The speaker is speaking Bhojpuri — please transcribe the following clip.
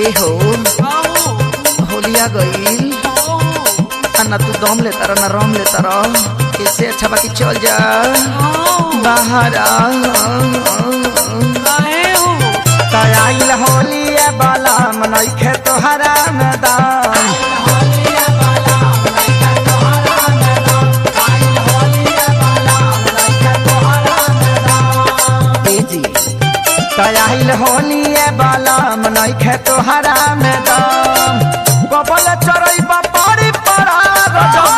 ए हो होलिया गईल ना तू दम लेता रह ना रम लेता रह इससे अच्छा बाकी चल जा बाहर आइल होलिया बाला मनैखे तोहरा मैदान आइल होलिया बाला मनैखे तोहरा मैदान कबल चरई बापारी पड़ा रजब